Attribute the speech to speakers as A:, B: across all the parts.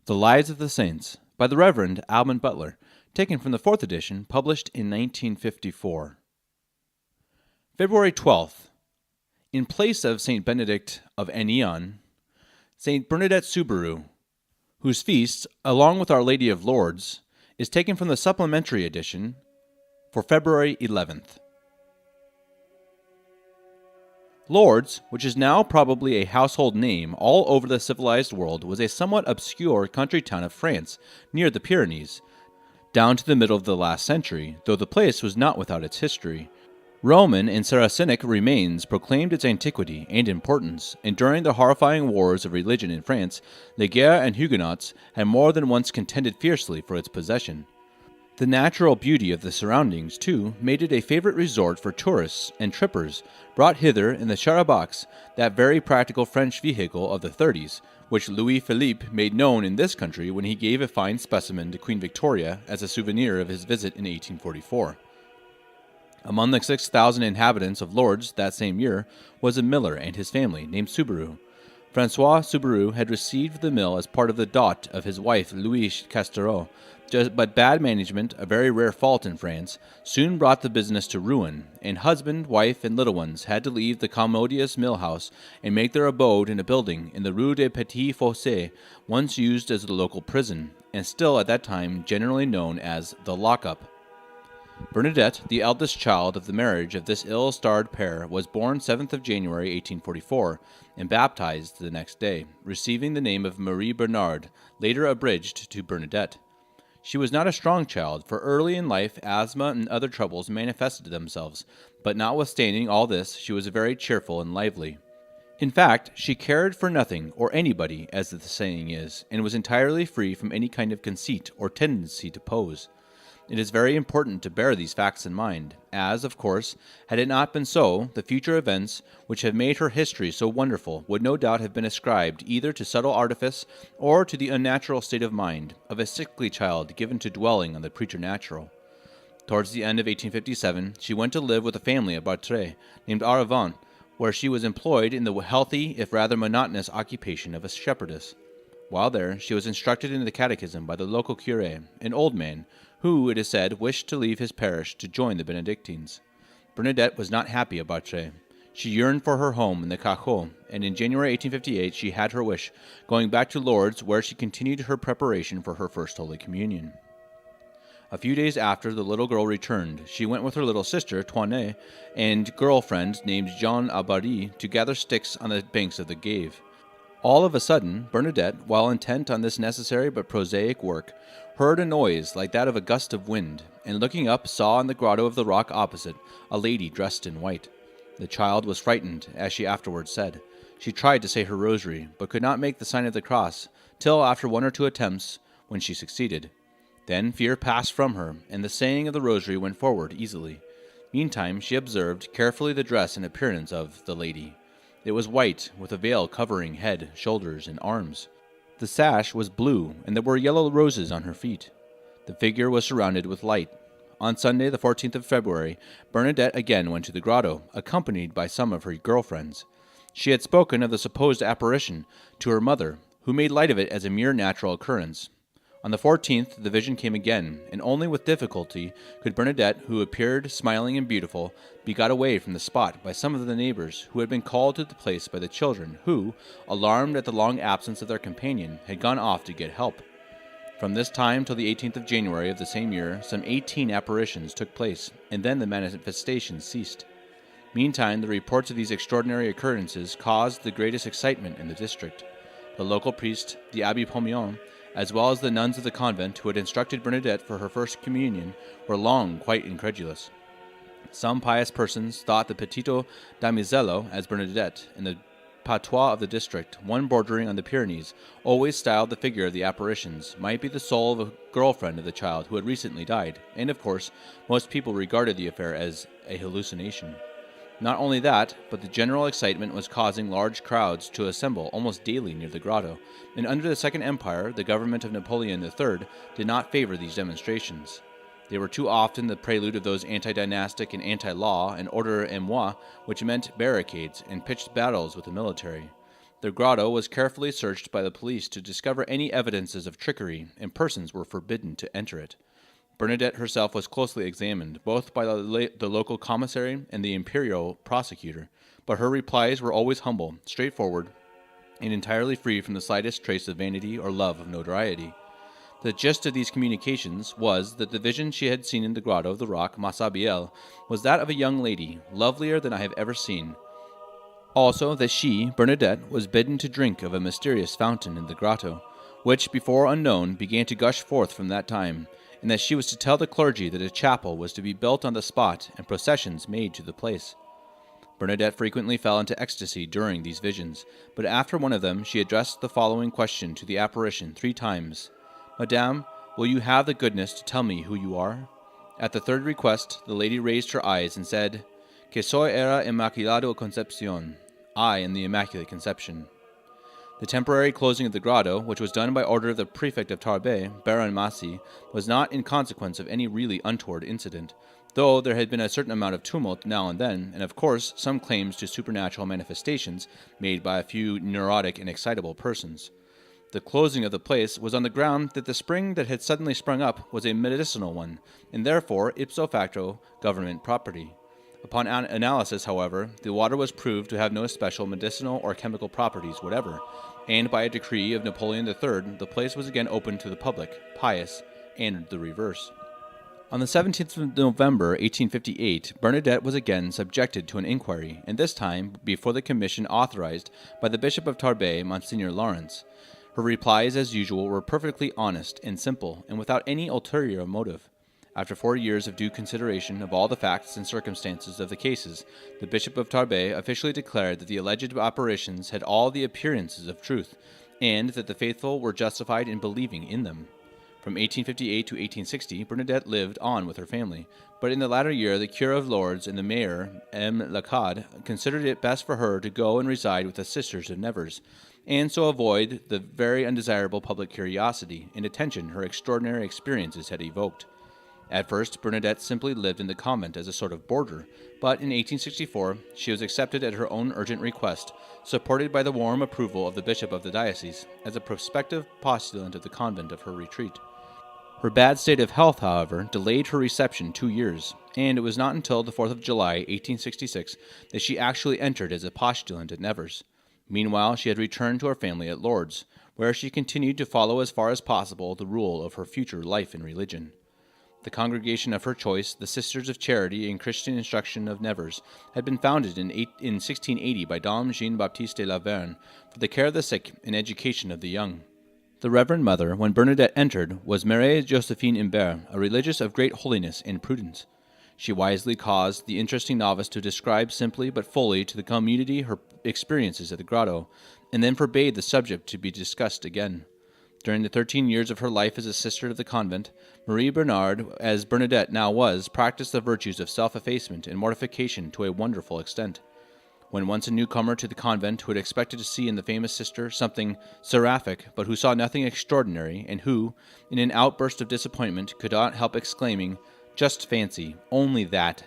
A: The Lives of the Saints by the Reverend Alban Butler, taken from the 4th edition, published in 1954. February 12th. In place of St. Benedict of Anion, St. Bernadette Subaru, whose feast, along with Our Lady of Lourdes, is taken from the supplementary edition for February 11th. Lourdes, which is now probably a household name all over the civilized world, was a somewhat obscure country town of France, near the Pyrenees, down to the middle of the last century, though the place was not without its history. Roman and Saracenic remains proclaimed its antiquity and importance, and during the horrifying wars of religion in France, the Guerre and Huguenots had more than once contended fiercely for its possession. The natural beauty of the surroundings, too, made it a favorite resort for tourists and trippers brought hither in the charabancs, that very practical French vehicle of the 30s, which Louis Philippe made known in this country when he gave a fine specimen to Queen Victoria as a souvenir of his visit in 1844. Among the 6,000 inhabitants of Lourdes that same year was a miller and his family named Subaru. Francois Subaru had received the mill as part of the dot of his wife Louise Castereau, but bad management, a very rare fault in France, soon brought the business to ruin, and husband, wife, and little ones had to leave the commodious mill house and make their abode in a building in the Rue des Petits Fossés, once used as the local prison, and still at that time generally known as the Lock-up. Bernadette, the eldest child of the marriage of this ill-starred pair, was born 7th of January 1844, and baptized the next day, receiving the name of Marie Bernard, later abridged to Bernadette. She was not a strong child, for early in life asthma and other troubles manifested themselves, but notwithstanding all this, she was very cheerful and lively. In fact, she cared for nothing or anybody, as the saying is, and was entirely free from any kind of conceit or tendency to pose. It is very important to bear these facts in mind, as, of course, had it not been so, the future events which have made her history so wonderful would no doubt have been ascribed either to subtle artifice or to the unnatural state of mind of a sickly child given to dwelling on the preternatural. Towards the end of 1857, she went to live with a family at Bartray, named Aravant, where she was employed in the healthy, if rather monotonous, occupation of a shepherdess. While there, she was instructed in the catechism by the local curé, an old man, who, it is said, wished to leave his parish to join the Benedictines. Bernadette was not happy at Bartray. She yearned for her home in the Cachot, and in January 1858 she had her wish, going back to Lourdes, where she continued her preparation for her first Holy Communion. A few days after the little girl returned, she went with her little sister, Toinette, and girlfriend named Jean Albary to gather sticks on the banks of the Gave. All of a sudden, Bernadette, while intent on this necessary but prosaic work, heard a noise like that of a gust of wind, and looking up saw in the grotto of the rock opposite a lady dressed in white. The child was frightened, as she afterwards said. She tried to say her rosary, but could not make the sign of the cross, till after 1 or 2 attempts, when she succeeded. Then fear passed from her, and the saying of the rosary went forward easily. Meantime she observed carefully the dress and appearance of the lady. It was white, with a veil covering head, shoulders, and arms. The sash was blue, and there were yellow roses on her feet. The figure was surrounded with light. On Sunday, the 14th of February, Bernadette again went to the grotto, accompanied by some of her girlfriends. She had spoken of the supposed apparition to her mother, who made light of it as a mere natural occurrence. On the 14th, the vision came again, and only with difficulty could Bernadette, who appeared smiling and beautiful, be got away from the spot by some of the neighbors, who had been called to the place by the children, who, alarmed at the long absence of their companion, had gone off to get help. From this time till the 18th of January of the same year, some 18 apparitions took place, and then the manifestations ceased. Meantime, the reports of these extraordinary occurrences caused the greatest excitement in the district. The local priest, the Abbé Pomion, as well as the nuns of the convent who had instructed Bernadette for her first communion, were long quite incredulous. Some pious persons thought the Petito Damisello, as Bernadette, in the patois of the district, one bordering on the Pyrenees, always styled the figure of the apparitions, might be the soul of a girlfriend of the child who had recently died, and of course most people regarded the affair as a hallucination. Not only that, but the general excitement was causing large crowds to assemble almost daily near the grotto, and under the Second Empire, the government of Napoleon III did not favor these demonstrations. They were too often the prelude of those anti-dynastic and anti-law and order et moi, which meant barricades and pitched battles with the military. The grotto was carefully searched by the police to discover any evidences of trickery, and persons were forbidden to enter it. Bernadette herself was closely examined, both by the local commissary and the imperial prosecutor, but her replies were always humble, straightforward, and entirely free from the slightest trace of vanity or love of notoriety. The gist of these communications was that the vision she had seen in the grotto of the rock Massabielle was that of a young lady, lovelier than I have ever seen. Also that she, Bernadette, was bidden to drink of a mysterious fountain in the grotto, which, before unknown, began to gush forth from that time, and that she was to tell the clergy that a chapel was to be built on the spot and processions made to the place. Bernadette frequently fell into ecstasy during these visions, but after one of them she addressed the following question to the apparition 3 times. Madame, will you have the goodness to tell me who you are? At the third request, the lady raised her eyes and said, Que soy era Inmaculado Concepcion. I am the Immaculate Conception. The temporary closing of the grotto, which was done by order of the prefect of Tarbes, Baron Massy, was not in consequence of any really untoward incident, though there had been a certain amount of tumult now and then, and of course some claims to supernatural manifestations made by a few neurotic and excitable persons. The closing of the place was on the ground that the spring that had suddenly sprung up was a medicinal one, and therefore ipso facto government property. Upon analysis, however, the water was proved to have no special medicinal or chemical properties whatever, and by a decree of Napoleon III, the place was again opened to the public, pious, and the reverse. On the 17th of November, 1858, Bernadette was again subjected to an inquiry, and this time before the commission authorized by the Bishop of Tarbes, Monsignor Lawrence. Her replies, as usual, were perfectly honest and simple, and without any ulterior motive. After 4 years of due consideration of all the facts and circumstances of the cases, the Bishop of Tarbes officially declared that the alleged apparitions had all the appearances of truth, and that the faithful were justified in believing in them. From 1858 to 1860, Bernadette lived on with her family, but in the latter year the Cure of Lourdes and the Mayor, M. Lacade, considered it best for her to go and reside with the Sisters of Nevers, and so avoid the very undesirable public curiosity and attention her extraordinary experiences had evoked. At first, Bernadette simply lived in the convent as a sort of boarder, but in 1864 she was accepted at her own urgent request, supported by the warm approval of the bishop of the diocese, as a prospective postulant of the convent of her retreat. Her bad state of health, however, delayed her reception 2 years, and it was not until the 4th of July, 1866, that she actually entered as a postulant at Nevers. Meanwhile, she had returned to her family at Lourdes, where she continued to follow as far as possible the rule of her future life and religion. The congregation of her choice, the Sisters of Charity and Christian Instruction of Nevers, had been founded in 1680 by Dom Jean-Baptiste de Laverne for the care of the sick and education of the young. The Reverend Mother, when Bernadette entered, was Marie Josephine Imbert, a religious of great holiness and prudence. She wisely caused the interesting novice to describe simply but fully to the community her experiences at the grotto, and then forbade the subject to be discussed again. During the 13 years of her life as a sister of the convent, Marie Bernard, as Bernadette now was, practiced the virtues of self-effacement and mortification to a wonderful extent. When once a newcomer to the convent who had expected to see in the famous sister something seraphic, but who saw nothing extraordinary, and who, in an outburst of disappointment, could not help exclaiming, "Just fancy, only that!"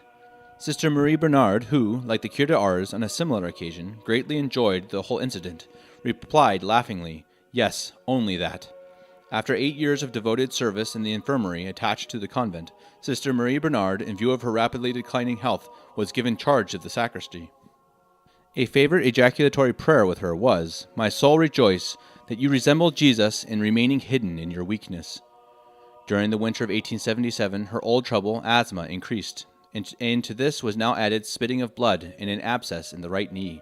A: Sister Marie Bernard, who, like the Cure d'Ars on a similar occasion, greatly enjoyed the whole incident, replied laughingly, "Yes, only that." After 8 years of devoted service in the infirmary attached to the convent, Sister Marie Bernard, in view of her rapidly declining health, was given charge of the sacristy. A favorite ejaculatory prayer with her was, "My soul rejoice that you resemble Jesus in remaining hidden in your weakness." During the winter of 1877, her old trouble, asthma, increased, and to this was now added spitting of blood and an abscess in the right knee.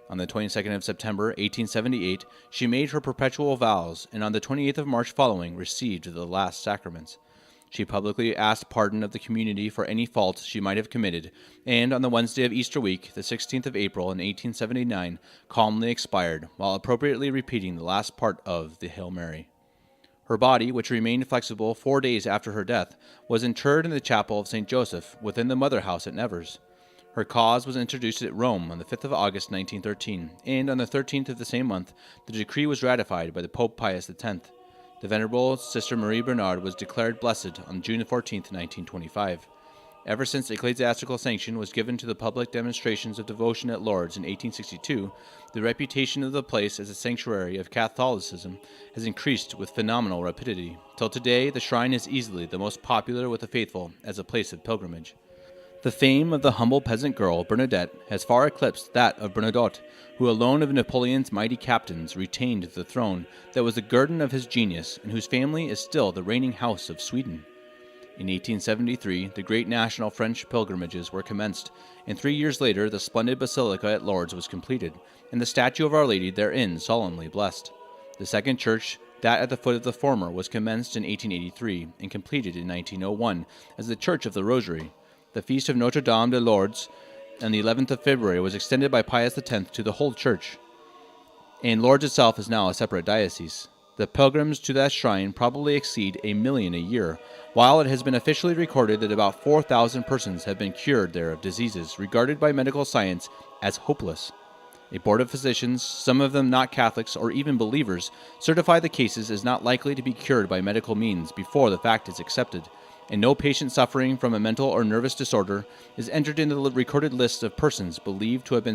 A: On the 22nd of September, 1878, she made her perpetual vows, and on the 28th of March following received the last sacraments. She publicly asked pardon of the community for any fault she might have committed, and on the Wednesday of Easter week, the 16th of April in 1879, calmly expired, while appropriately repeating the last part of the Hail Mary. Her body, which remained flexible 4 days after her death, was interred in the chapel of St. Joseph, within the Mother House at Nevers. Her cause was introduced at Rome on the 5th of August, 1913, and on the 13th of the same month, the decree was ratified by the Pope Pius X. The Venerable Sister Marie Bernard was declared blessed on June 14, 1925. Ever since ecclesiastical sanction was given to the public demonstrations of devotion at Lourdes in 1862, the reputation of the place as a sanctuary of Catholicism has increased with phenomenal rapidity, till today the shrine is easily the most popular with the faithful as a place of pilgrimage. The fame of the humble peasant girl, Bernadette, has far eclipsed that of Bernadotte, who alone of Napoleon's mighty captains retained the throne that was the guerdon of his genius, and whose family is still the reigning house of Sweden. In 1873, the great national French pilgrimages were commenced, and 3 years later the splendid basilica at Lourdes was completed, and the statue of Our Lady therein solemnly blessed. The second church, that at the foot of the former, was commenced in 1883, and completed in 1901 as the Church of the Rosary. The feast of Notre Dame de Lourdes on the 11th of February was extended by Pius X to the whole church, and Lourdes itself is now a separate diocese. The pilgrims to that shrine probably exceed 1 million a year, while it has been officially recorded that about 4,000 persons have been cured there of diseases regarded by medical science as hopeless. A board of physicians, some of them not Catholics or even believers, certify the cases as not likely to be cured by medical means before the fact is accepted, and no patient suffering from a mental or nervous disorder is entered into the recorded list of persons believed to have been